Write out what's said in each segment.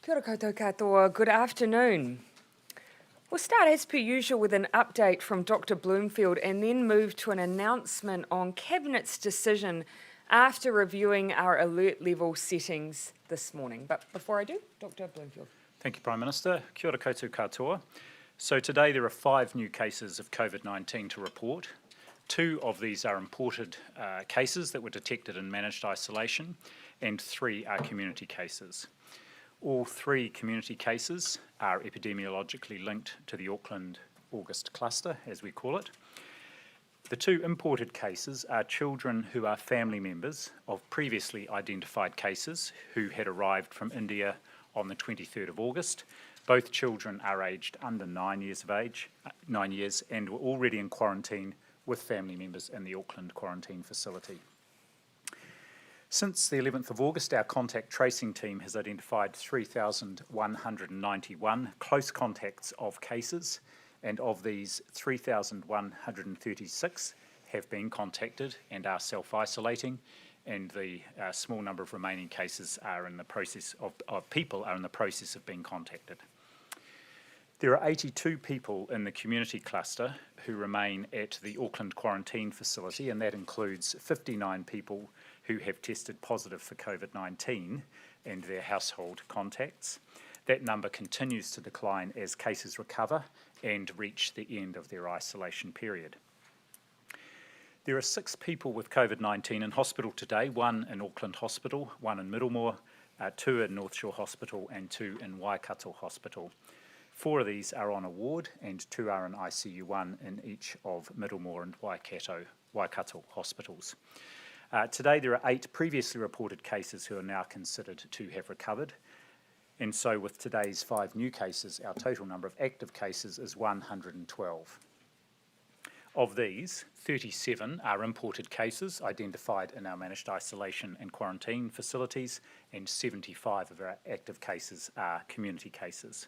Kia ora koutou katoa, good afternoon. We'll start as per usual with an update from Dr Bloomfield and then move to an announcement on Cabinet's decision after reviewing our alert level settings this morning. But before I do, Dr Bloomfield. Thank you, Prime Minister. Kia ora koutou katoa. So today there are 5 new cases of COVID-19 to report. 2 of these are imported cases that were detected and managed isolation, and 3 are community cases. All 3 community cases are epidemiologically linked to the Auckland August cluster, as we call it. The 2 imported cases are children who are family members of previously identified cases who had arrived from India on the 23rd of August. Both children are aged under 9 years of age, 9 years, and were already in quarantine with family members in the Auckland quarantine facility. Since the 11th of August, our contact tracing team has identified 3,191 close contacts of cases, and of these, 3,136 have been contacted and are self-isolating, and the small number of remaining cases are in the process of people are in the process of being contacted. There are 82 people in the community cluster who remain at the Auckland quarantine facility, and that includes 59 people who have tested positive for COVID-19 and their household contacts. That number continues to decline as cases recover and reach the end of their isolation period. There are 6 people with COVID-19 in hospital today, 1 in Auckland Hospital, 1 in Middlemore, 2 in North Shore Hospital and 2 in Waikato Hospital. 4 of these are on a ward and 2 are in ICU 1 in each of Middlemore and Waikato hospitals. Today there are 8 previously reported cases who are now considered to have recovered, and so with today's 5 new cases, our total number of active cases is 112. Of these, 37 are imported cases identified in our managed isolation and quarantine facilities, and 75 of our active cases are community cases.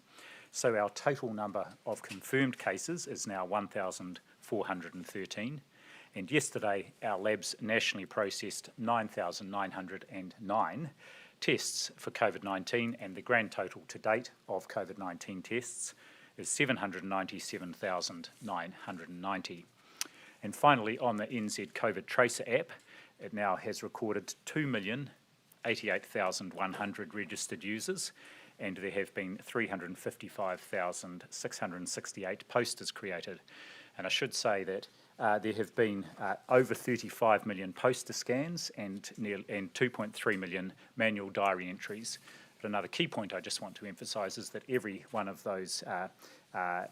So our total number of confirmed cases is now 1,413. And yesterday, our labs nationally processed 9,909 tests for COVID-19, and the grand total to date of COVID-19 tests is 797,990. And finally, on the NZ COVID Tracer app, it now has recorded 2,088,100 registered users, and there have been 355,668 posters created. And I should say that there have been over 35 million poster scans and 2.3 million manual diary entries. But another key point I just want to emphasise is that every one of those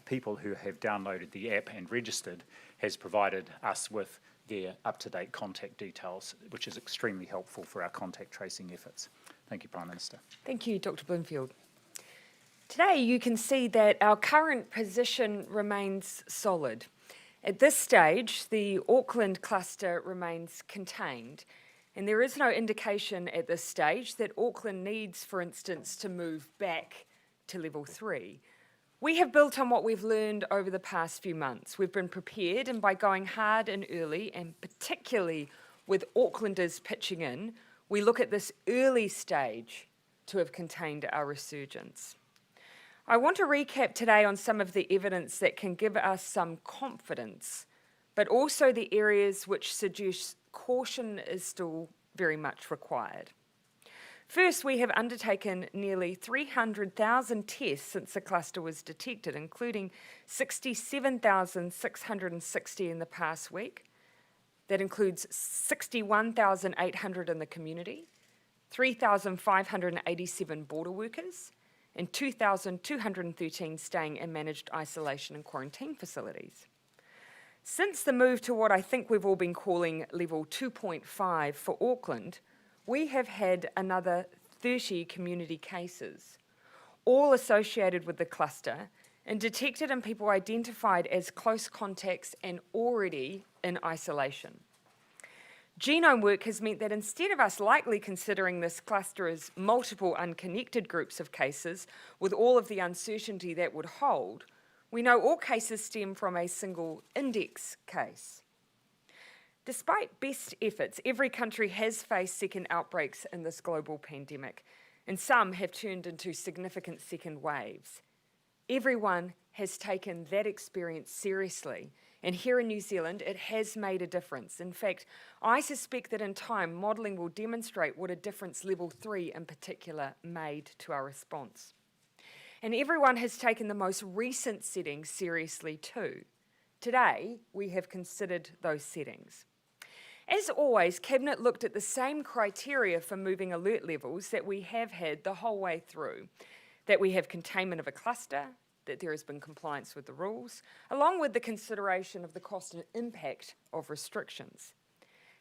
people who have downloaded the app and registered has provided us with their up-to-date contact details, which is extremely helpful for our contact tracing efforts. Thank you, Prime Minister. Thank you, Dr Bloomfield. Today you can see that our current position remains solid. At this stage, the Auckland cluster remains contained, and there is no indication at this stage that Auckland needs, for instance, to move back to level 3. We have built on what we've learned over the past few months. We've been prepared, and by going hard and early, and particularly with Aucklanders pitching in, we look at this early stage to have contained our resurgence. I want to recap today on some of the evidence that can give us some confidence, but also the areas which suggest caution is still very much required. First, we have undertaken nearly 300,000 tests since the cluster was detected, including 67,660 in the past week. That includes 61,800 in the community, 3,587 border workers, and 2,213 staying in managed isolation and quarantine facilities. Since the move to what I think we've all been calling level 2.5 for Auckland, we have had another 30 community cases, all associated with the cluster and detected in people identified as close contacts and already in isolation. Genome work has meant that instead of us likely considering this cluster as multiple unconnected groups of cases with all of the uncertainty that would hold, we know all cases stem from a single index case. Despite best efforts, every country has faced second outbreaks in this global pandemic. and some have turned into significant second waves. Everyone has taken that experience seriously, and here in New Zealand, it has made a difference. In fact, I suspect that in time, modelling will demonstrate what a difference Level 3 in particular made to our response. And everyone has taken the most recent settings seriously too. Today, we have considered those settings. As always, Cabinet looked at the same criteria for moving alert levels that we have had the whole way through, that we have containment of a cluster, that there has been compliance with the rules, along with the consideration of the cost and impact of restrictions.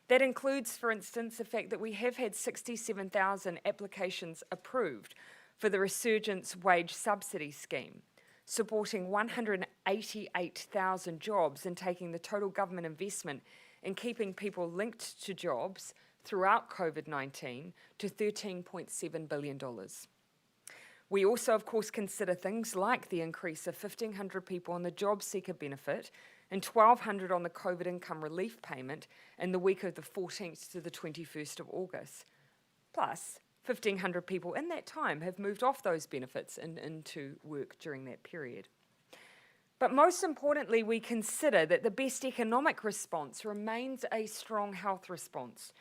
That includes, for instance, the fact that we have had 67,000 applications approved for the Resurgence Wage Subsidy Scheme, supporting 188,000 jobs and taking the total government investment in keeping people linked to jobs throughout COVID-19 to $13.7 billion. We also, of course, consider things like the increase of 1,500 people on the job seeker benefit and 1,200 on the COVID income relief payment in the week of the 14th to the 21st of August. Plus, 1,500 people in that time have moved off those benefits and into work during that period. But most importantly, we consider that the best economic response remains a strong health response.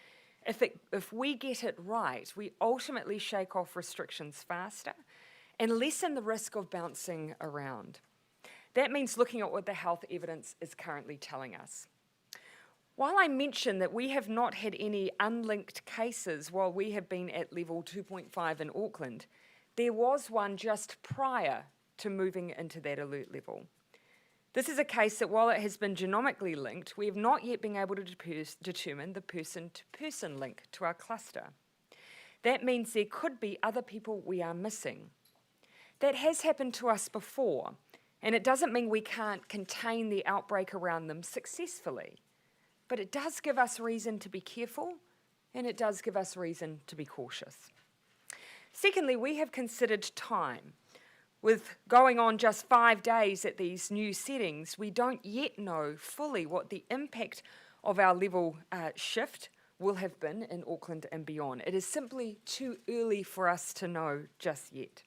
If we get it right, we ultimately shake off restrictions faster and lessen the risk of bouncing around. That means looking at what the health evidence is currently telling us. While I mention that we have not had any unlinked cases while we have been at level 2.5 in Auckland, there was one just prior to moving into that alert level. This is a case that while it has been genomically linked, we have not yet been able to determine the person-to-person link to our cluster. That means there could be other people we are missing. That has happened to us before, and it doesn't mean we can't contain the outbreak around them successfully. But it does give us reason to be careful, and it does give us reason to be cautious. Secondly, we have considered time. With going on just 5 days at these new settings, we don't yet know fully what the impact of our level shift will have been in Auckland and beyond. It is simply too early for us to know just yet.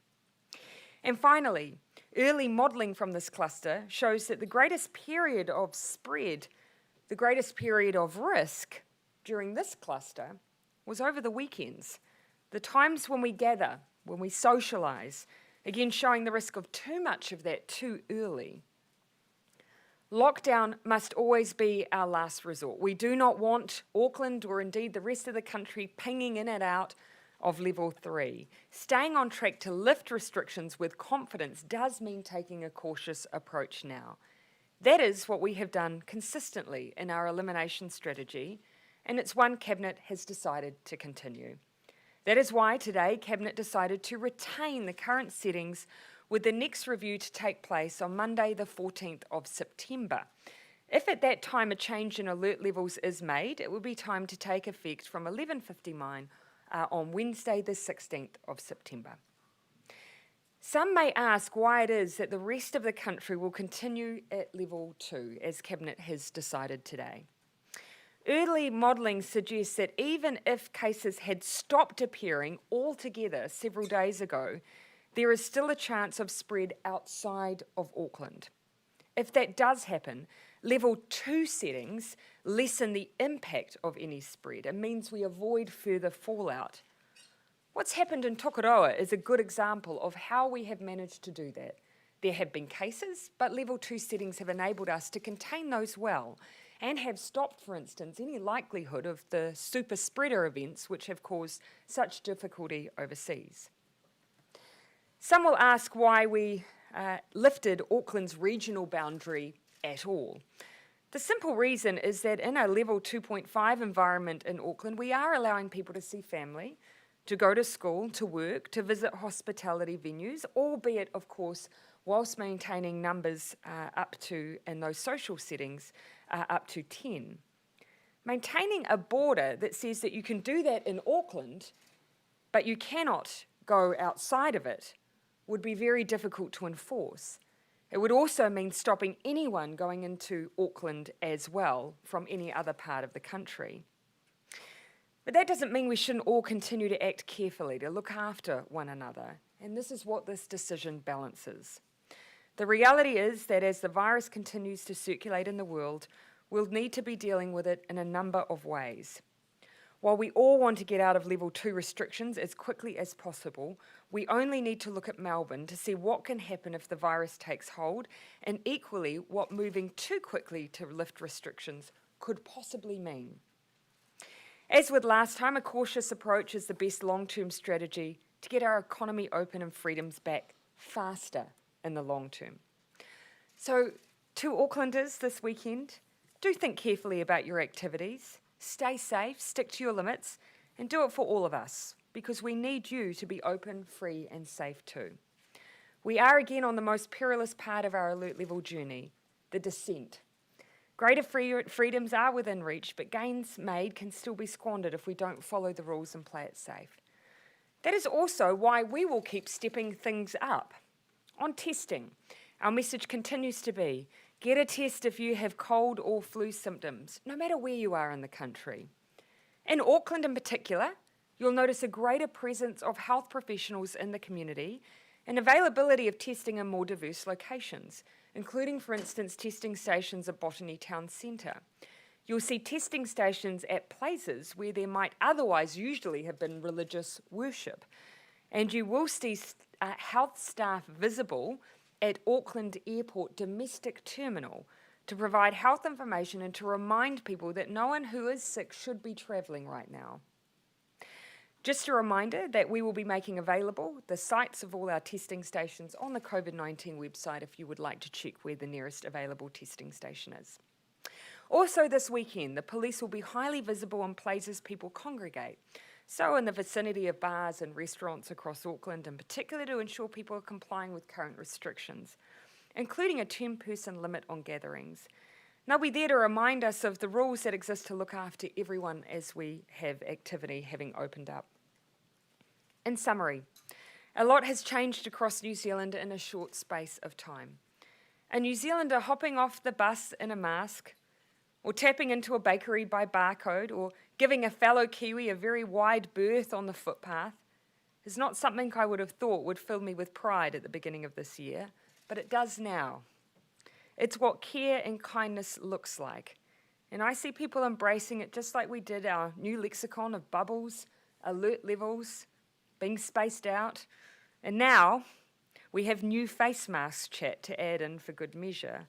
And finally, early modelling from this cluster shows that the greatest period of spread, the greatest period of risk during this cluster was over the weekends, the times when we gather, when we socialise, again showing the risk of too much of that too early. Lockdown must always be our last resort. We do not want Auckland or indeed the rest of the country pinging in and out of level 3. Staying on track to lift restrictions with confidence does mean taking a cautious approach now. That is what we have done consistently in our elimination strategy, and it's one Cabinet has decided to continue. That is why today Cabinet decided to retain the current settings with the next review to take place on Monday the 14th of September. If at that time a change in alert levels is made, it will be time to take effect from 11:59 on Wednesday the 16th of September. Some may ask why it is that the rest of the country will continue at level 2, as Cabinet has decided today. Early modelling suggests that even if cases had stopped appearing altogether several days ago, there is still a chance of spread outside of Auckland. If that does happen, level 2 settings lessen the impact of any spread. It means we avoid further fallout. What's happened in Tokoroa is a good example of how we have managed to do that. There have been cases, but level 2 settings have enabled us to contain those well and have stopped, for instance, any likelihood of the super spreader events which have caused such difficulty overseas. Some will ask why we lifted Auckland's regional boundary at all. The simple reason is that in a level 2.5 environment in Auckland, we are allowing people to see family, to go to school, to work, to visit hospitality venues, albeit, of course, whilst maintaining numbers up to, in those social settings, up to 10. Maintaining a border that says that you can do that in Auckland, but you cannot go outside of it, would be very difficult to enforce. It would also mean stopping anyone going into Auckland as well from any other part of the country. But that doesn't mean we shouldn't all continue to act carefully, to look after one another. And this is what this decision balances. The reality is that as the virus continues to circulate in the world, we'll need to be dealing with it in a number of ways. While we all want to get out of level 2 restrictions as quickly as possible, we only need to look at Melbourne to see what can happen if the virus takes hold, and equally what moving too quickly to lift restrictions could possibly mean. As with last time, a cautious approach is the best long-term strategy to get our economy open and freedoms back faster in the long term. So, to Aucklanders this weekend, do think carefully about your activities, stay safe, stick to your limits, and do it for all of us, because we need you to be open, free, and safe too. We are again on the most perilous part of our alert level journey, the descent. Greater freedoms are within reach, but gains made can still be squandered if we don't follow the rules and play it safe. That is also why we will keep stepping things up. On testing, our message continues to be, get a test if you have cold or flu symptoms, no matter where you are in the country. In Auckland in particular, you'll notice a greater presence of health professionals in the community and availability of testing in more diverse locations, including, for instance, testing stations at Botany Town Centre. You'll see testing stations at places where there might otherwise usually have been religious worship. And you will see health staff visible at Auckland Airport Domestic Terminal to provide health information and to remind people that no one who is sick should be travelling right now. Just a reminder that we will be making available the sites of all our testing stations on the COVID-19 website if you would like to check where the nearest available testing station is. Also this weekend, the police will be highly visible in places people congregate, so in the vicinity of bars and restaurants across Auckland, in particular to ensure people are complying with current restrictions, including a 10-person limit on gatherings. They'll be there to remind us of the rules that exist to look after everyone as we have activity having opened up. In summary, a lot has changed across New Zealand in a short space of time. A New Zealander hopping off the bus in a mask, or tapping into a bakery by barcode, or giving a fellow Kiwi a very wide berth on the footpath is not something I would have thought would fill me with pride at the beginning of this year, but it does now. It's what care and kindness looks like. And I see people embracing it just like we did our new lexicon of bubbles, alert levels, being spaced out. And now we have new face mask chat to add in for good measure.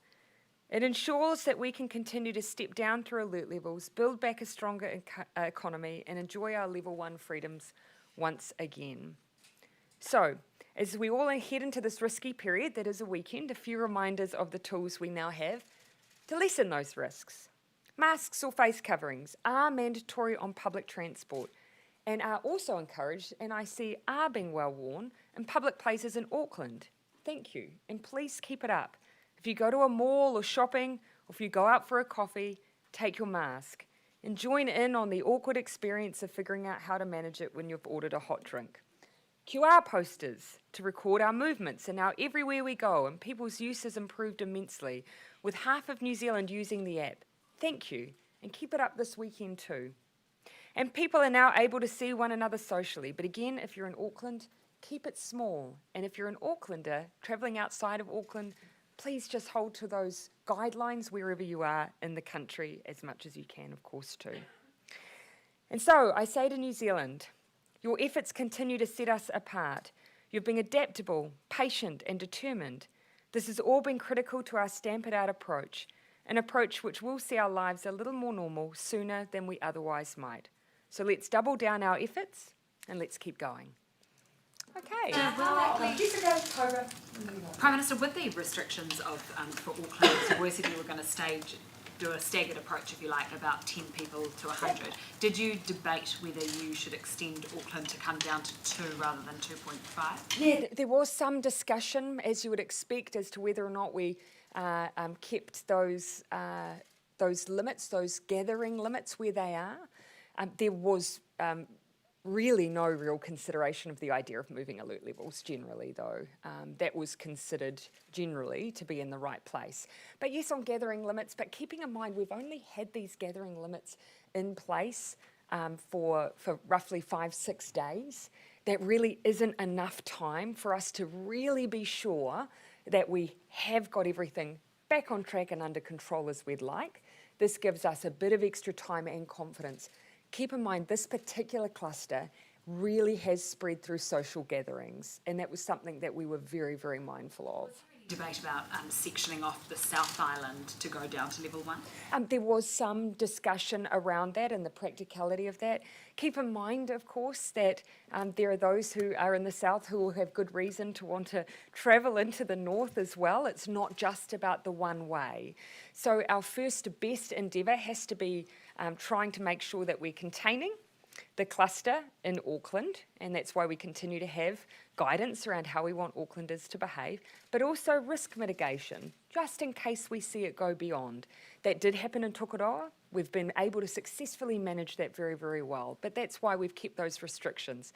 It ensures that we can continue to step down through alert levels, build back a stronger economy, and enjoy our level 1 freedoms once again. So, as we all head into this risky period that is a weekend, a few reminders of the tools we now have to lessen those risks. Masks or face coverings are mandatory on public transport and are also encouraged, and I see are being well worn, in public places in Auckland. Thank you, and please keep it up. If you go to a mall or shopping, or if you go out for a coffee, take your mask and join in on the awkward experience of figuring out how to manage it when you've ordered a hot drink. QR posters to record our movements are now everywhere we go, and people's use has improved immensely, with half of New Zealand using the app. Thank you, and keep it up this weekend too. And people are now able to see one another socially, but again, if you're in Auckland, keep it small. And if you're an Aucklander travelling outside of Auckland, please just hold to those guidelines wherever you are in the country as much as you can, of course, too. And so I say to New Zealand, your efforts continue to set us apart. You've been adaptable, patient, and determined. This has all been critical to our Stamp It Out approach, an approach which will see our lives a little more normal sooner than we otherwise might. So let's double down our efforts and let's keep going. Okay. Prime Minister, with the restrictions for Auckland, we said you were going to do a staggered approach, if you like, about 10 people to 100. Did you debate whether you should extend Auckland to come down to 2 rather than 2.5? Yeah, there was some discussion, as you would expect, as to whether or not we kept those limits, those gathering limits where they are. There was really no real consideration of the idea of moving alert levels generally, though. That was considered generally to be in the right place. But yes, on gathering limits, but keeping in mind we've only had these gathering limits in place for roughly 5-6 days, that really isn't enough time for us to really be sure that we have got everything back on track and under control as we'd like. This gives us a bit of extra time and confidence. Keep in mind, this particular cluster really has spread through social gatherings, and that was something that we were very, very mindful of. Debate about sectioning off the South Island to go down to level 1? There was some discussion around that and the practicality of that. Keep in mind, of course, that there are those who are in the south who will have good reason to want to travel into the north as well. It's not just about the one way. So our first best endeavour has to be trying to make sure that we're containing the cluster in Auckland, and that's why we continue to have guidance around how we want Aucklanders to behave, but also risk mitigation, just in case we see it go beyond. That did happen in Tokoroa. We've been able to successfully manage that very, very well, but that's why we've kept those restrictions.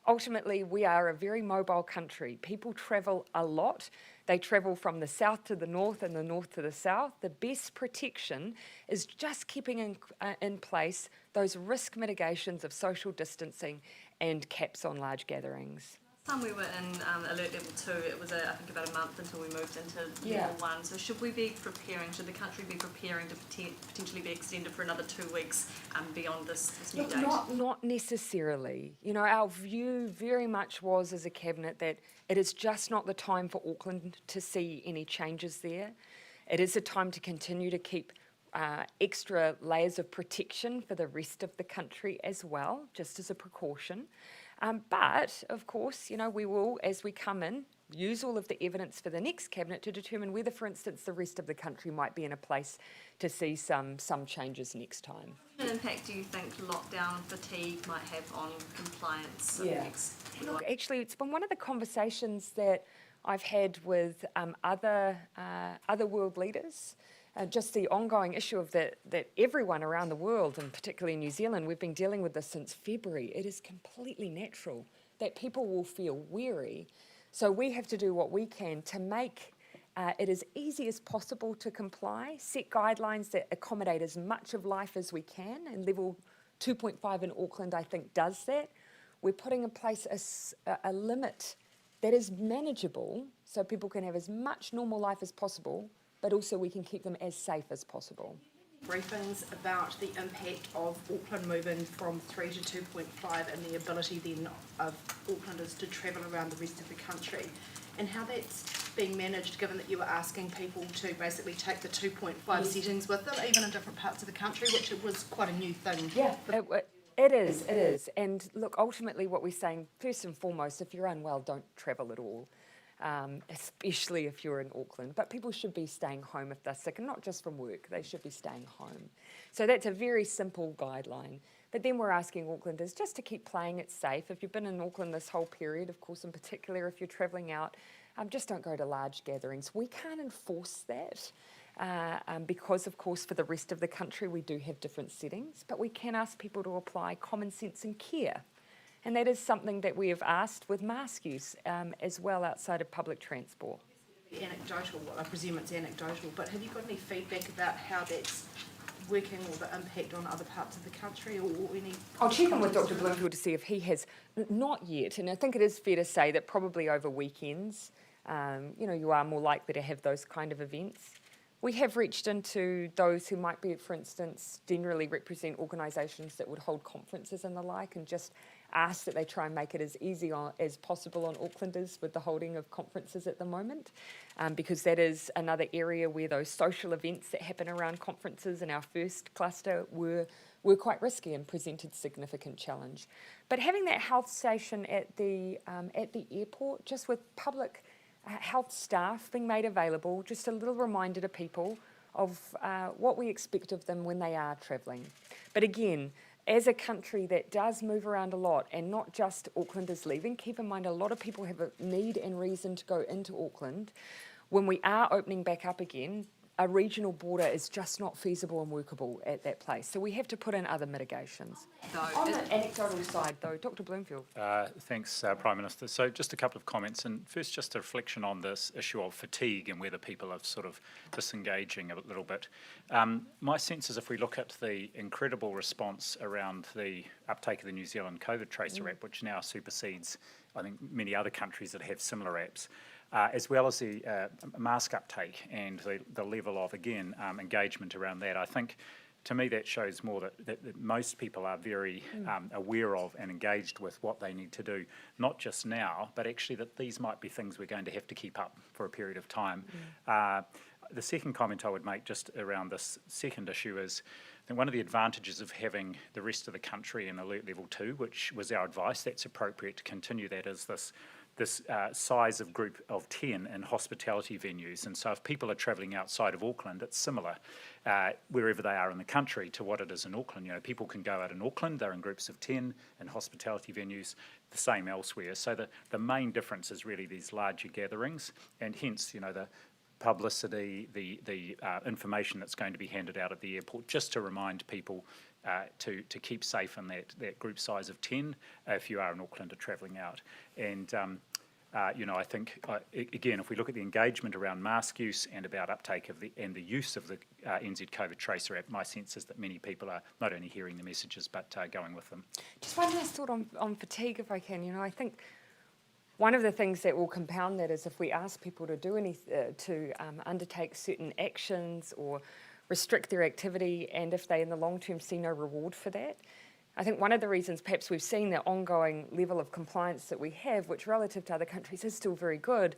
Ultimately, we are a very mobile country. People travel a lot. They travel from the south to the north and the north to the south. The best protection is just keeping in place those risk mitigations of social distancing and caps on large gatherings. Time we were in alert level 2, it was I think about a month until we moved into level 1. So should we be preparing, should the country be preparing to potentially be extended for another 2 weeks beyond this new date? Not necessarily. You know, our view very much was as a cabinet that it is just not the time for Auckland to see any changes there. It is a time to continue to keep extra layers of protection for the rest of the country as well, just as a precaution. But, of course, you know, we will, as we come in, use all of the evidence for the next cabinet to determine whether, for instance, the rest of the country might be in a place to see some changes next time. What impact do you think lockdown fatigue might have on compliance? Look, actually, it's been one of the conversations that I've had with other world leaders. Just the ongoing issue of that everyone around the world, and particularly in New Zealand, we've been dealing with this since February. It is completely natural that people will feel weary. So we have to do what we can to make it as easy as possible to comply, set guidelines that accommodate as much of life as we can, and level 2.5 in Auckland, I think, does that. We're putting in place a limit that is manageable so people can have as much normal life as possible, but also we can keep them as safe as possible. Briefings about the impact of Auckland moving from 3 to 2.5 and the ability then of Aucklanders to travel around the rest of the country, and how that's being managed given that you were asking people to basically take the 2.5 settings with them, even in different parts of the country, which it was quite a new thing. Yeah, it is. And look, ultimately what we're saying, first and foremost, if you're unwell, don't travel at all. Especially if you're in Auckland, but people should be staying home if they're sick, and not just from work, they should be staying home. So that's a very simple guideline. But then we're asking Aucklanders just to keep playing it safe. If you've been in Auckland this whole period, of course, in particular if you're travelling out, just don't go to large gatherings. We can't enforce that because, of course, for the rest of the country we do have different settings, but we can ask people to apply common sense and care. And that is something that we have asked with mask use as well outside of public transport. Anecdotal, I presume it's anecdotal, but have you got any feedback about how that's working or the impact on other parts of the country or any... I'll check in with Dr. Bloomfield to see if he has, not yet, and I think it is fair to say that probably over weekends, you are more likely to have those kind of events. We have reached into those who might be, for instance, generally represent organisations that would hold conferences and the like, and just ask that they try and make it as easy as possible on Aucklanders with the holding of conferences at the moment, because that is another area where those social events that happen around conferences in our first cluster were quite risky and presented significant challenge. But having that health station at the airport, just with public health staff being made available, just a little reminder to people of what we expect of them when they are travelling. But again, as a country that does move around a lot, and not just Aucklanders leaving, keep in mind a lot of people have a need and reason to go into Auckland. When we are opening back up again, a regional border is just not feasible and workable at that place. So we have to put in other mitigations. On the anecdotal side, though, Dr. Bloomfield. Thanks, Prime Minister. So just a couple of comments, and first just a reflection on this issue of fatigue and whether people are sort of disengaging a little bit. My sense is if we look at the incredible response around the uptake of the New Zealand COVID Tracer app, which now supersedes, I think, many other countries that have similar apps, as well as the mask uptake and the level of, again, engagement around that. I think, to me, that shows more that most people are very aware of and engaged with what they need to do, not just now, but actually that these might be things we're going to have to keep up for a period of time. The second comment I would make just around this second issue is, I think one of the advantages of having the rest of the country in alert level 2, which was our advice, that's appropriate to continue that, is this size of group of 10 in hospitality venues. And so if people are travelling outside of Auckland, it's similar wherever they are in the country to what it is in Auckland. You know, people can go out in Auckland, they're in groups of 10 in hospitality venues, the same elsewhere. So the main difference is really these larger gatherings, and hence, you know, the publicity, the information that's going to be handed out at the airport, just to remind people to keep safe in that group size of 10 if you are in Auckland or travelling out. And you know, I think again, if we look at the engagement around mask use and about uptake of the use of the NZ COVID Tracer app, my sense is that many people are not only hearing the messages but going with them. Just one last thought on fatigue, if I can. You know, I think one of the things that will compound that is if we ask people to do undertake certain actions or restrict their activity, and if they in the long term see no reward for that. I think one of the reasons perhaps we've seen the ongoing level of compliance that we have, which relative to other countries is still very good,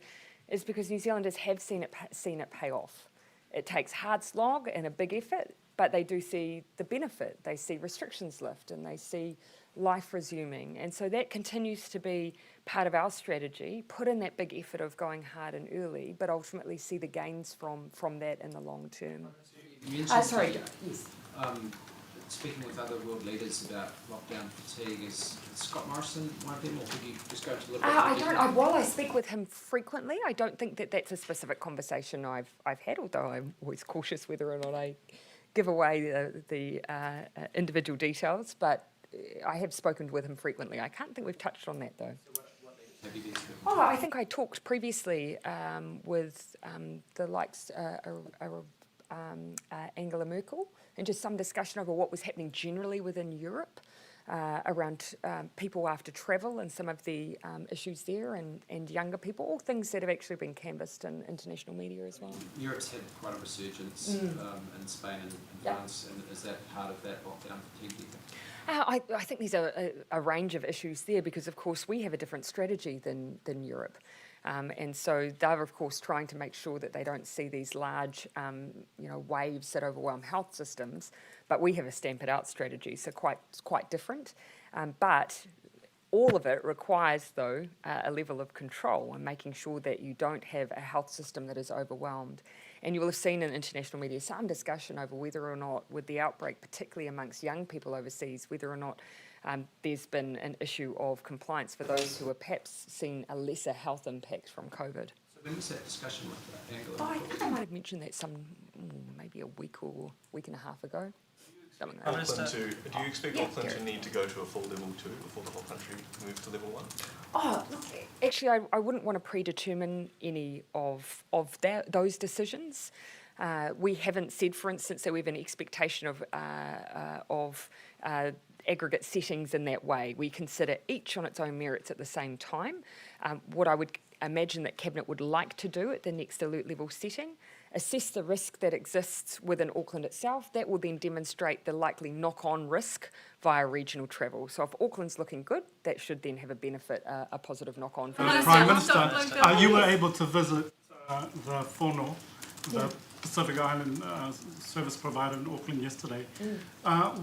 is because New Zealanders have seen it pay off. It takes hard slog and a big effort, but they do see the benefit. They see restrictions lift and they see life resuming. And so that continues to be part of our strategy, put in that big effort of going hard and early, but ultimately see the gains from that in the long term. You mentioned Yes. speaking with other world leaders about lockdown fatigue. Is Scott Morrison one of them, or could you just go into a little bit more detail? While I speak with him frequently, I don't think that that's a specific conversation I've had, although I'm always cautious whether or not I give away the individual details, but I have spoken with him frequently. I can't think we've touched on that, though. So what have you been speaking? I think I talked previously with the likes Angela Merkel, and just some discussion over what was happening generally within Europe around people after travel and some of the issues there, and younger people, all things that have actually been canvassed in international media as well. Europe's had quite a resurgence in Spain and France, and is that part of that lockdown fatigue, do you think? I think there's a range of issues there because, of course, we have a different strategy than Europe. And so they're, of course, trying to make sure that they don't see these large, waves that overwhelm health systems. But we have a stamp it out strategy, so quite different. But all of it requires, though, a level of control and making sure that you don't have a health system that is overwhelmed. And you will have seen in international media some discussion over whether or not, with the outbreak, particularly amongst young people overseas, whether or not there's been an issue of compliance for those who have perhaps seen a lesser health impact from COVID. So when was that discussion with Angela? I think I might have mentioned that maybe a week and a half ago. Something like that. Auckland do you expect Auckland to need to go to a full level 2 before the whole country moves to level 1? Look, actually, I wouldn't want to predetermine any of those decisions. We haven't said, for instance, that we have an expectation of aggregate settings in that way. We consider each on its own merits at the same time. What I would imagine that Cabinet would like to do at the next alert level setting, assess the risk that exists within Auckland itself. That will then demonstrate the likely knock-on risk via regional travel. So if Auckland's looking good, that should then have a benefit, a positive knock-on. Prime Minister, you were able to visit the Whono, the Pacific Island service provider in Auckland yesterday.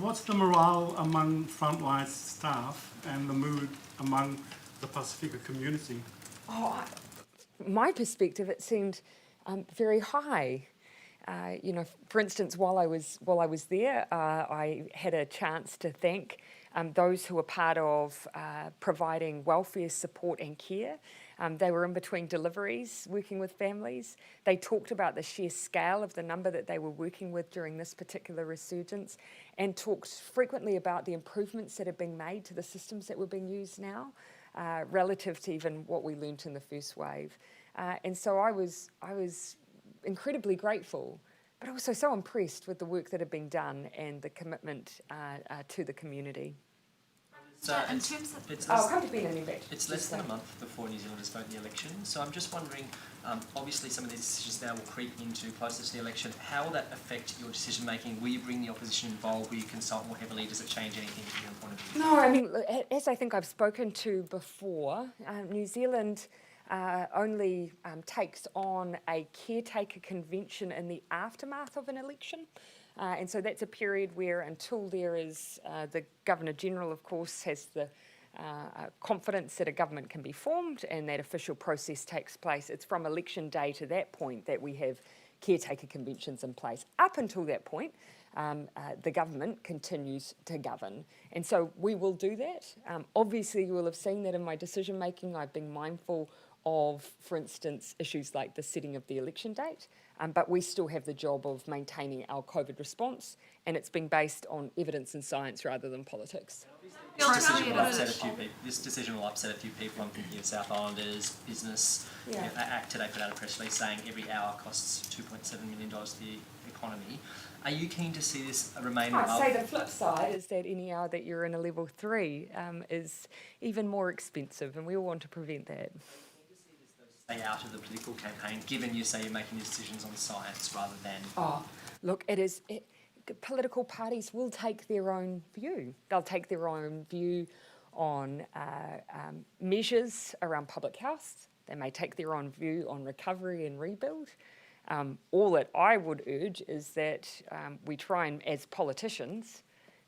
What's the morale among frontline staff and the mood among the Pacifica community? My perspective, it seemed very high. For instance, while I was there, I had a chance to thank those who were part of providing welfare support and care. They were in between deliveries, working with families. They talked about the sheer scale of the number that they were working with during this particular resurgence, and talked frequently about the improvements that are being made to the systems that were being used now, relative to even what we learnt in the first wave. And so I was incredibly grateful, but also so impressed with the work that had been done and the commitment to the community. So in terms of Come to Ben in a bit. it's less than a month before New Zealanders vote in the election, so I'm just wondering, obviously some of these decisions now will creep into closer to the election. How will that affect your decision making? Will you bring the opposition involved? Will you consult more heavily? Does it change anything from your point of view? No, I mean, as I think I've spoken to before, New Zealand only takes on a caretaker convention in the aftermath of an election. And so that's a period where, until there is, the Governor-General, of course, has the confidence that a government can be formed and that official process takes place. It's from election day to that point that we have caretaker conventions in place. Up until that point, the government continues to govern. And so we will do that. Obviously, you will have seen that in my decision making. I've been mindful of, for instance, issues like the setting of the election date, but we still have the job of maintaining our COVID response, and it's been based on evidence and science rather than politics. This decision will upset a few people. I'm thinking of South Islanders, business. Yeah. You know, ACT today put out a press release saying every hour costs $2.7 million to the economy. Are you keen to see this remain I'd above? say the flip side is that any hour that you're in a level 3 is even more expensive, and we all want to prevent that. Stay out of the political campaign, given you say you're making these decisions on science rather than... Oh, look, political parties will take their own view. They'll take their own view on measures around public health. They may take their own view on recovery and rebuild. All that I would urge is that we try and, as politicians,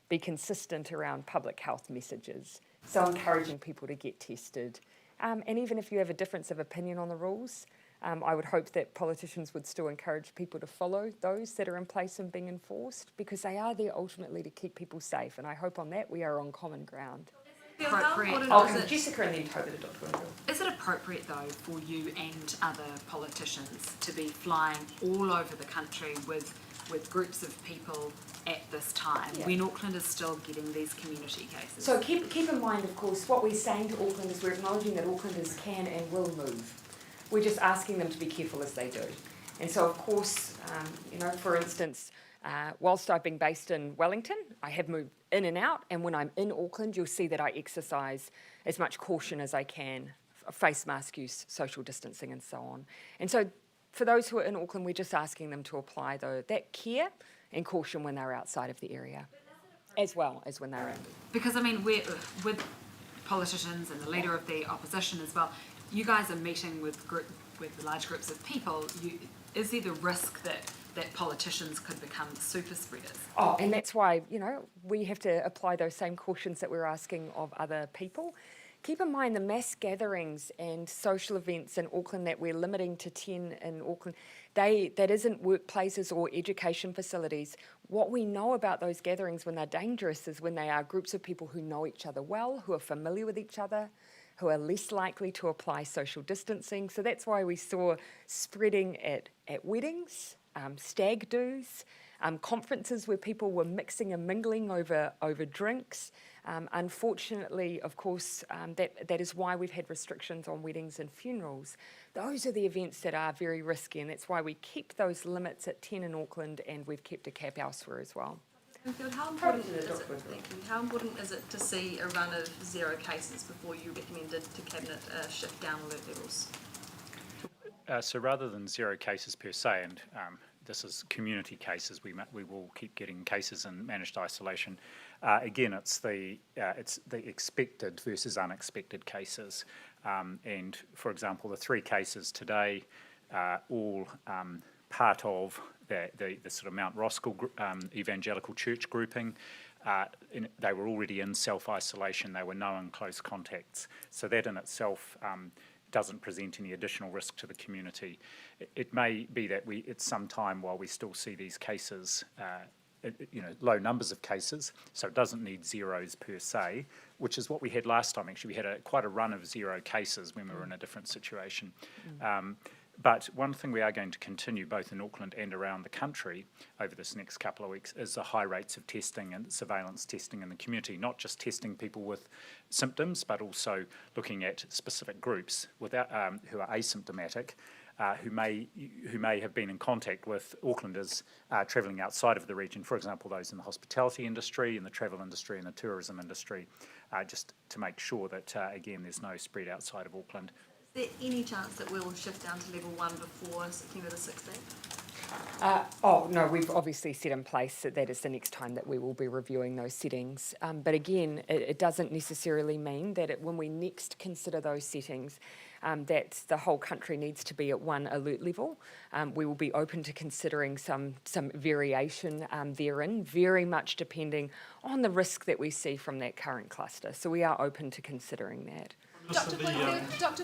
be consistent around public health messages. So encouraging people to get tested. And even if you have a difference of opinion on the rules, I would hope that politicians would still encourage people to follow those that are in place and being enforced, because they are there ultimately to keep people safe. And I hope on that we are on common ground. Jessica and then Toby, the Dr. Winfield. Is it appropriate, though, for you and other politicians to be flying all over the country with groups of people at this time, when Auckland is still getting these community cases? So keep in mind, of course, what we're saying to Auckland is we're acknowledging that Aucklanders can and will move. We're just asking them to be careful as they do. And so, of course, for instance, whilst I've been based in Wellington, I have moved in and out, and when I'm in Auckland, you'll see that I exercise as much caution as I can, face mask use, social distancing, and so on. And so for those who are in Auckland, we're just asking them to apply, though, that care and caution when they're outside of the area, as well as when they're in. Because, I mean, with politicians and the leader of the opposition as well, you guys are meeting with large groups of people. Is there the risk that politicians could become super spreaders? Oh, and that's why, we have to apply those same cautions that we're asking of other people. Keep in mind the mass gatherings and social events in Auckland that we're limiting to 10 in Auckland, that isn't workplaces or education facilities. What we know about those gatherings when they're dangerous is when they are groups of people who know each other well, who are familiar with each other, who are less likely to apply social distancing. So that's why we saw spreading at weddings, stag do's, conferences where people were mixing and mingling over drinks. Unfortunately, of course, that is why we've had restrictions on weddings and funerals. Those are the events that are very risky, and that's why we keep those limits at 10 in Auckland, and we've kept a cap elsewhere as well. How important is it to see a run of 0 cases before you recommended to Cabinet shift down alert levels? So rather than 0 cases per se, and this is community cases, we will keep getting cases in managed isolation. Again, it's the expected versus unexpected cases. And for example, the 3 cases today are all part of the sort of Mount Roskill evangelical church grouping. They were already in self-isolation. They were known close contacts. So that in itself doesn't present any additional risk to the community. It may be that it's some time while we still see these cases low numbers of cases, so it doesn't need zeros per se, which is what we had last time. Actually, we had quite a run of 0 cases when we were in a different situation. But one thing we are going to continue both in Auckland and around the country over this next couple of weeks is the high rates of testing and surveillance testing in the community, not just testing people with symptoms, but also looking at specific groups without, who are asymptomatic, who may have been in contact with Aucklanders travelling outside of the region, for example, those in the hospitality industry, in the travel industry, and the tourism industry, just to make sure that, again, there's no spread outside of Auckland. Is there any chance that we'll shift down to level 1 before September the 16th? No, we've obviously set in place that is the next time that we will be reviewing those settings. But again, it doesn't necessarily mean that when we next consider those settings, that the whole country needs to be at one alert level. We will be open to considering some variation therein, very much depending on the risk that we see from that current cluster. So we are open to considering that. Dr.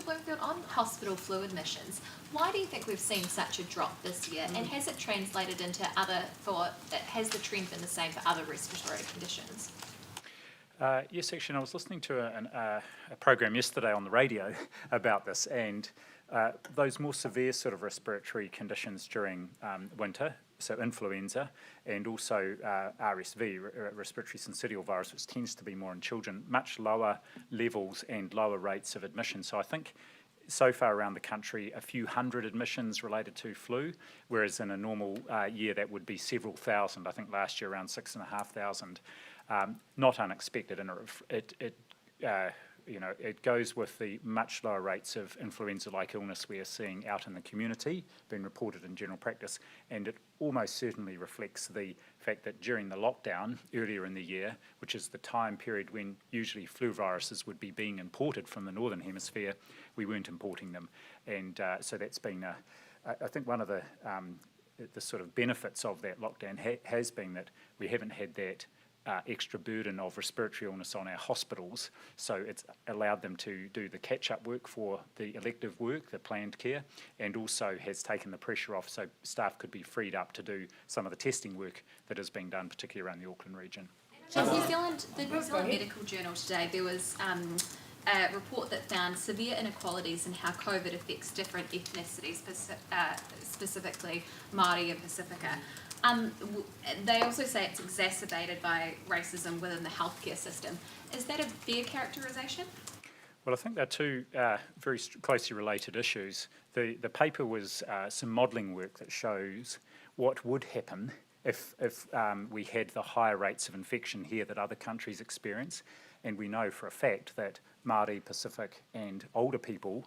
Bloomfield, on hospital flu admissions, why do you think we've seen such a drop this year, and has it translated into has the trend been the same for other respiratory conditions? Yes, actually, I was listening to a program yesterday on the radio about this, and those more severe sort of respiratory conditions during winter, so influenza, and also RSV, respiratory syncytial virus, which tends to be more in children, much lower levels and lower rates of admission. So I think so far around the country, a few hundred admissions related to flu, whereas in a normal year that would be several thousand. I think last year around 6,500. Not unexpected, and it goes with the much lower rates of influenza-like illness we are seeing out in the community, being reported in general practice, and it almost certainly reflects the fact that during the lockdown earlier in the year, which is the time period when usually flu viruses would be being imported from the Northern Hemisphere, we weren't importing them, and so that's been, I think one of the sort of benefits of that lockdown has been that we haven't had that extra burden of respiratory illness on our hospitals, so it's allowed them to do the catch-up work for the elective work, the planned care, and also has taken the pressure off so staff could be freed up to do some of the testing work that is being done, particularly around the Auckland region. The New Zealand Medical Journal today, there was a report that found severe inequalities in how COVID affects different ethnicities, specifically Māori and Pacifica. They also say it's exacerbated by racism within the healthcare system. Is that a fair characterisation? Well, I think they're two very closely related issues. The paper was some modelling work that shows what would happen if we had the higher rates of infection here that other countries experience. And we know for a fact that Māori, Pacific and older people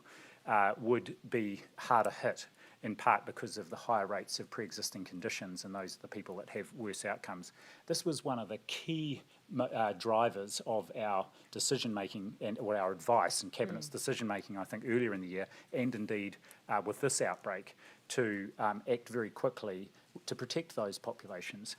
would be harder hit, in part because of the higher rates of pre-existing conditions, and those are the people that have worse outcomes. This was one of the key drivers of our decision-making or our advice and Cabinet's decision-making, I think, earlier in the year, and indeed with this outbreak, to act very quickly to protect those populations.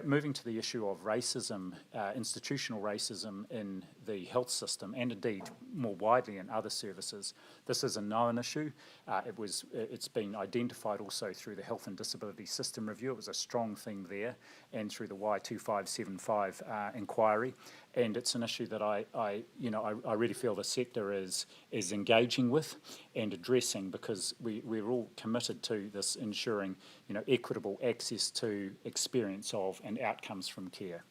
Moving to the issue of racism, institutional racism in the health system, and indeed more widely in other services, this is a known issue. It's been identified also through the Health and Disability System Review. It was a strong theme there, and through the Y2575 inquiry. And it's an issue that I really feel the sector is engaging with and addressing, because we're all committed to this ensuring equitable access to experience of and outcomes from care.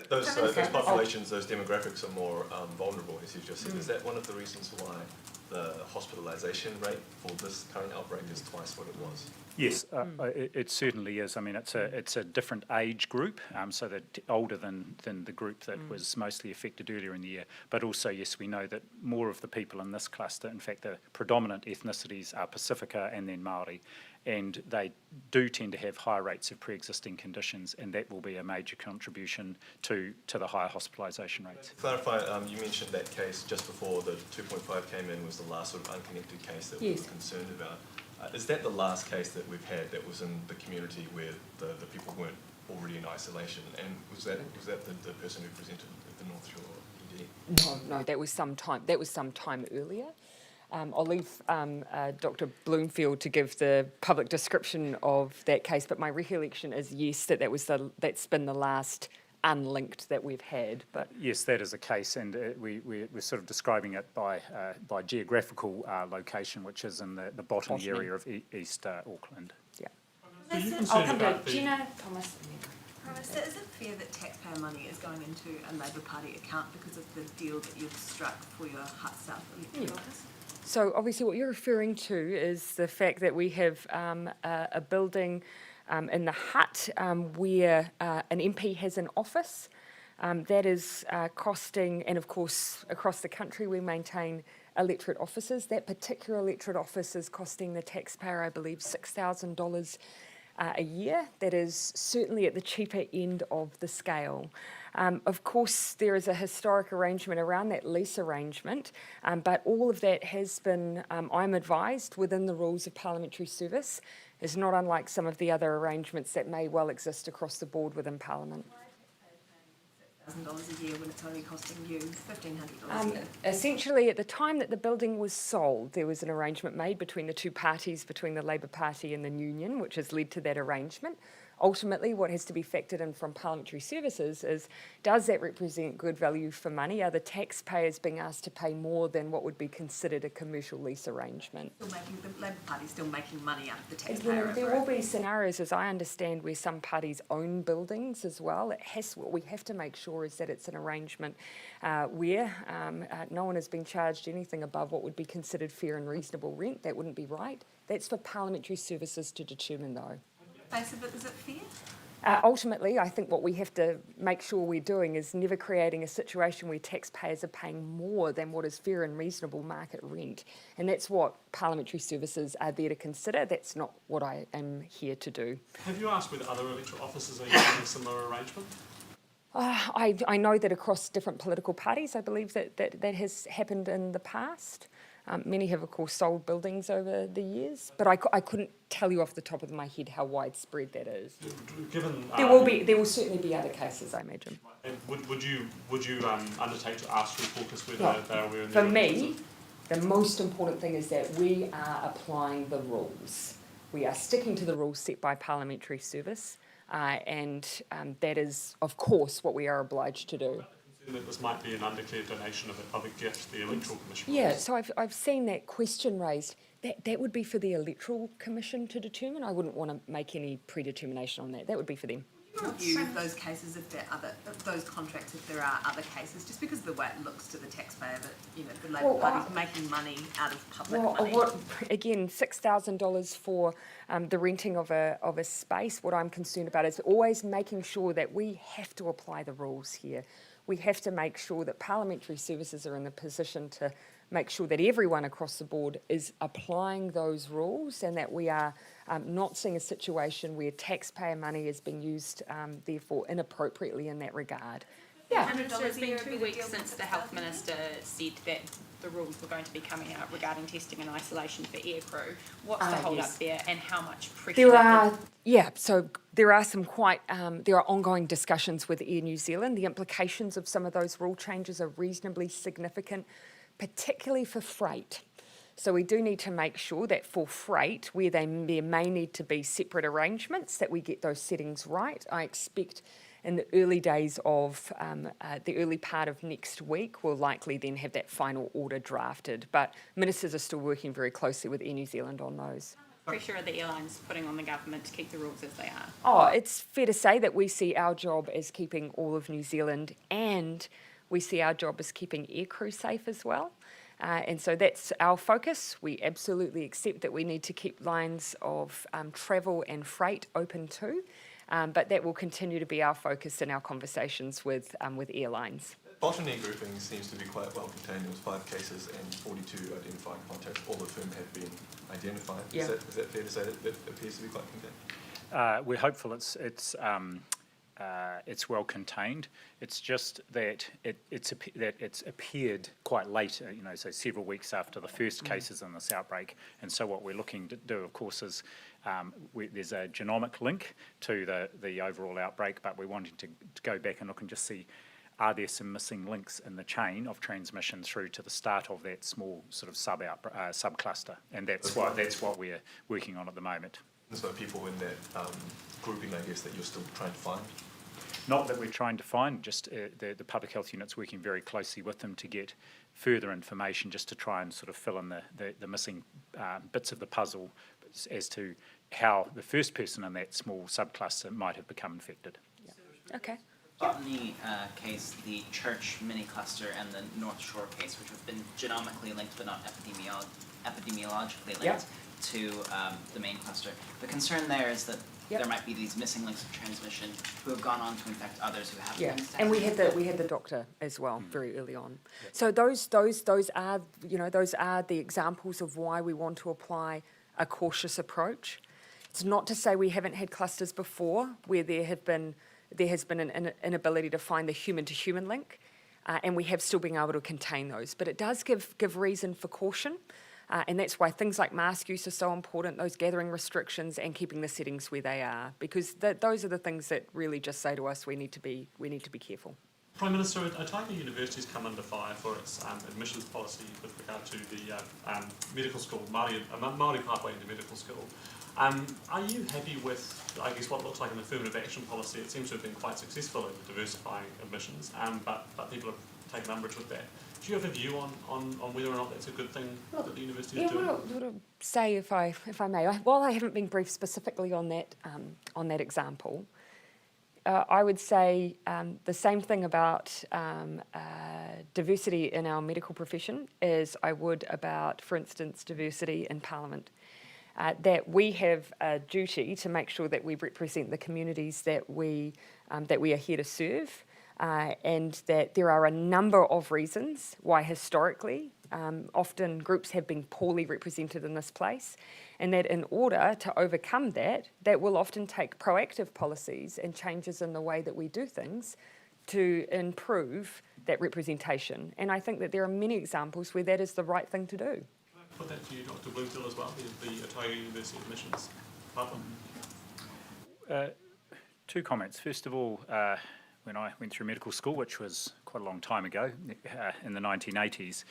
Those populations, those demographics are more vulnerable, as you just said. Is that one of the reasons why the hospitalisation rate for this current outbreak is twice what it was? Yes, it certainly is. I mean, it's a different age group, so that older than the group that was mostly affected earlier in the year. But also, yes, we know that more of the people in this cluster, in fact, the predominant ethnicities are Pacifica and then Māori, and they do tend to have higher rates of pre-existing conditions, and that will be a major contribution to the higher hospitalisation rates. To clarify, you mentioned that case just before the 2.5 came in was the last sort of unconnected case that we were concerned about. Is that the last case that we've had that was in the community where the people weren't already in isolation? And was that the person who presented at the North Shore ED? No, that was some time earlier. I'll leave Dr. Bloomfield to give the public description of that case, but my recollection is yes, that's been the last unlinked that we've had. But yes, that is a case, and we're sort of describing it by geographical location, which is in the botany area of East Auckland. Yeah. So you I'll concerned come about to the... Gina, Thomas. Is it fair that taxpayer money is going into a Labour Party account because of the deal that you've struck for your Hutt South elected office? So obviously what you're referring to is the fact that we have a building in the Hutt where an MP has an office. That is costing, and of course across the country we maintain electorate offices. That particular electorate office is costing the taxpayer, I believe, $6,000 a year. That is certainly at the cheaper end of the scale. Of course, there is a historic arrangement around that lease arrangement, but all of that has been, I'm advised, within the rules of parliamentary service. Is not unlike some of the other arrangements that may well exist across the board within Parliament. $1,000 a year when it's only costing you $1,500 a year? Essentially, at the time that the building was sold, there was an arrangement made between the two parties, between the Labour Party and the Union, which has led to that arrangement. Ultimately, what has to be factored in from parliamentary services is, does that represent good value for money? Are the taxpayers being asked to pay more than what would be considered a commercial lease arrangement? The Labour Party's still making money out of the taxpayer. There will be scenarios, as I understand, where some parties own buildings as well. What we have to make sure is that it's an arrangement where no one has been charged anything above what would be considered fair and reasonable rent. That wouldn't be right. That's for parliamentary services to determine, though. Face of it, is it fair? Ultimately, I think what we have to make sure we're doing is never creating a situation where taxpayers are paying more than what is fair and reasonable market rent. And that's what parliamentary services are there to consider. That's not what I am here to do. Have you asked whether other electoral offices are using a similar arrangement? I know that across different political parties, I believe that has happened in the past. Many have, of course, sold buildings over the years, but I couldn't tell you off the top of my head how widespread that is. Given There will certainly be other cases, I imagine. Would you undertake to ask reporters whether they're aware of the For me, the most important thing is that we are applying the rules. We are sticking to the rules set by parliamentary service, and that is, of course, what we are obliged to do. that this might be an undeclared donation of a gift the Electoral Commission Yeah, raised? so I've seen that question raised. That would be for the Electoral Commission to determine. I wouldn't want to make any predetermination on that. That would be for them. Review those cases if there are those contracts if there are other cases, just because of the way it looks to the taxpayer that the Labour Party's making money out of public money. Again, $6,000 for the renting of a space. What I'm concerned about is always making sure that we have to apply the rules here. We have to make sure that parliamentary services are in the position to make sure that everyone across the board is applying those rules, and that we are not seeing a situation where taxpayer money is being used, therefore, inappropriately in that regard. Yeah, it's been 2 weeks since the Health Minister said that the rules were going to be coming out regarding testing and isolation for aircrew. What's the hold up there, and how much pressure? So there are some there are ongoing discussions with Air New Zealand. The implications of some of those rule changes are reasonably significant, particularly for freight. So we do need to make sure that for freight, where there may need to be separate arrangements, that we get those settings right. I expect in the early days of the early part of next week, we'll likely then have that final order drafted. But ministers are still working very closely with Air New Zealand on those. Pressure are the airlines putting on the government to keep the rules as they are? Oh, it's fair to say that we see our job as keeping all of New Zealand, and we see our job as keeping aircrew safe as well. And so that's our focus. We absolutely accept that we need to keep lines of travel and freight open too, but that will continue to be our focus in our conversations with airlines. Botany grouping seems to be quite well contained. There was 5 cases and 42 identified contacts, all of whom have been identified. Yeah. Is that fair to say that appears to be quite contained? We're hopeful it's well contained. It's just that it's appeared quite late, so several weeks after the first cases in this outbreak. And so what we're looking to do, of course, is there's a genomic link to the overall outbreak, but we're wanting to go back and look and just see are there some missing links in the chain of transmission through to the start of that small sort of subcluster? And that's what we're working on at the moment. So people in that grouping, I guess, that you're still trying to find? Not that we're trying to find, just the public health unit's working very closely with them to get further information, just to try and sort of fill in the missing bits of the puzzle as to how the first person in that small subcluster might have become infected. Yeah. Okay. On the case, the church mini cluster and the North Shore case, which have been genomically linked but not epidemiologically linked to the main cluster, the concern there is that there might be these missing links of transmission who have gone on to infect others who haven't. Yeah, and we had the doctor as well very early on. So those are the examples of why we want to apply a cautious approach. It's not to say we haven't had clusters before where there has been an inability to find the human-to-human link, and we have still been able to contain those. But it does give reason for caution, and that's why things like mask use are so important, those gathering restrictions and keeping the settings where they are, because those are the things that really just say to us we need to be careful. Prime Minister, Otago University's come under fire for its admissions policy with regard to the medical school, Māori pathway into medical school. Are you happy with, I guess, what looks like an affirmative action policy? It seems to have been quite successful in diversifying admissions, but people have taken umbrage with that. Do you have a view on whether or not that's a good thing that the university is doing? What I'll say, if I may, while I haven't been briefed specifically on that example, I would say the same thing about diversity in our medical profession as I would about, for instance, diversity in Parliament. That we have a duty to make sure that we represent the communities that we are here to serve, and that there are a number of reasons why historically often groups have been poorly represented in this place, and that in order to overcome that will often take proactive policies and changes in the way that we do things to improve that representation. And I think that there are many examples where that is the right thing to do. Put that to you, Dr. Bluetill, as well, the Otago University admissions department. Two comments. First of all, when I went through medical school, which was quite a long time ago, in the 1980s,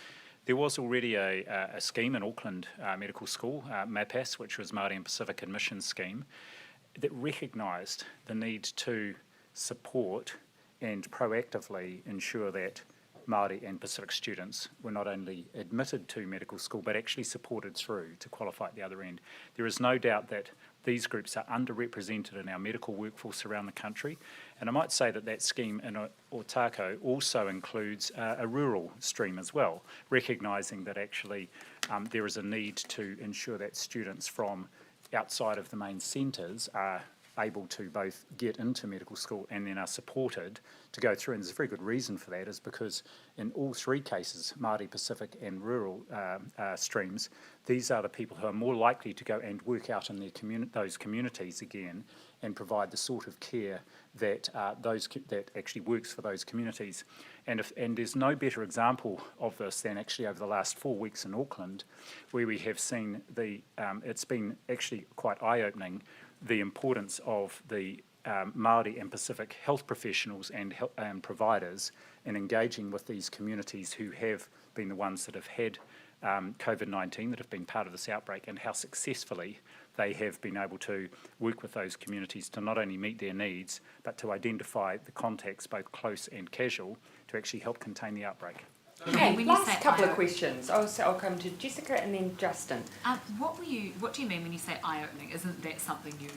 there was already a scheme in Auckland Medical School, MAPAS, which was Māori and Pacific Admissions Scheme, that recognised the need to support and proactively ensure that Māori and Pacific students were not only admitted to medical school but actually supported through to qualify at the other end. There is no doubt that these groups are underrepresented in our medical workforce around the country, and I might say that that scheme in Otago also includes a rural stream as well, recognising that actually there is a need to ensure that students from outside of the main centres are able to both get into medical school and then are supported to go through. And there's a very good reason for that, is because in all three cases, Māori, Pacific and rural streams, these are the people who are more likely to go and work out in their those communities again and provide the sort of care that that actually works for those communities. And there's no better example of this than actually over the last 4 weeks in Auckland, where we have seen it's been actually quite eye-opening, the importance of the Māori and Pacific health professionals and providers in engaging with these communities who have been the ones that have had COVID-19, that have been part of this outbreak, and how successfully they have been able to work with those communities to not only meet their needs, but to identify the contacts, both close and casual, to actually help contain the outbreak. Okay, last couple of questions. I'll come to Jessica and then Justin. What do you mean when you say eye-opening? Isn't that something you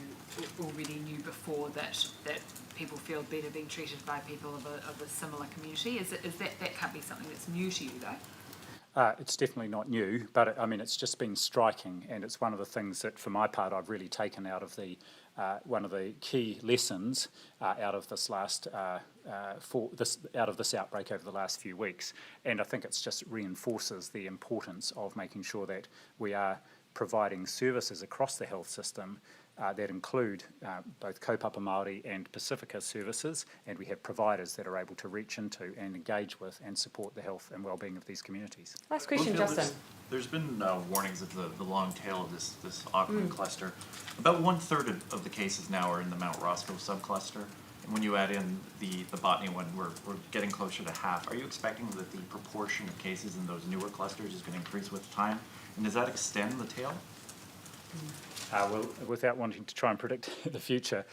already knew before, that people feel better being treated by people of a similar community? Is that can't be something that's new to you though? It's definitely not new, but it's just been striking, and it's one of the things that, for my part, I've really taken out of one of the key lessons out of this this outbreak over the last few weeks. And I think it just reinforces the importance of making sure that we are providing services across the health system that include both kaupapa Māori and Pacifica services, and we have providers that are able to reach into and engage with and support the health and well-being of these communities. Last question, Justin. There's been warnings of the long tail of this Auckland cluster. About 1/3 of the cases now are in the Mount Roscoe subcluster. when you add in the botany one, we're getting closer to half. Are you expecting that the proportion of cases in those newer clusters is going to increase with time? And does that extend the tail? Well, without wanting to try and predict the future,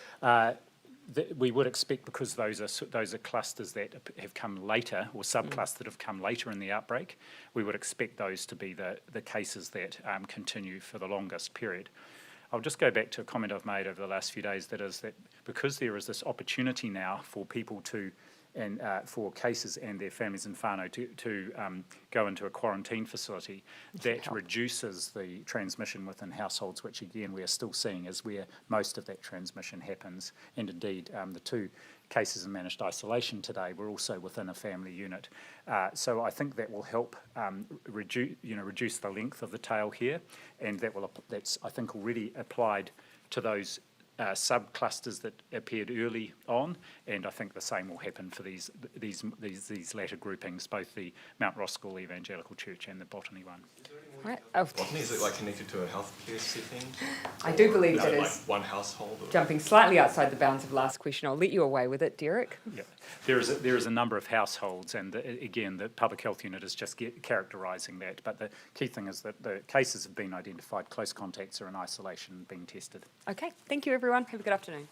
we would expect, because those are clusters that have come later, or subclusters that have come later in the outbreak, we would expect those to be the cases that continue for the longest period. I'll just go back to a comment I've made over the last few days, that is that because there is this opportunity now for people to, and for cases and their families in whānau to go into a quarantine facility, that reduces the transmission within households, which again we are still seeing is where most of that transmission happens. And indeed, the 2 cases in managed isolation today were also within a family unit. So I think that will help reduce the length of the tail here, and that's I think already applied to those subclusters that appeared early on, and I think the same will happen for these latter groupings, both the Mount Roskill Evangelical Church and the Botany one. Right. Botany, is it like connected to a healthcare setting? I do believe that like is one household? Or? jumping slightly outside the bounds of last question. I'll let you away with it, Derek. Yeah, there is a number of households, and again, the public health unit is just characterising that. But the key thing is that the cases have been identified, close contacts are in isolation, being tested. Okay, thank you everyone. Have a good afternoon.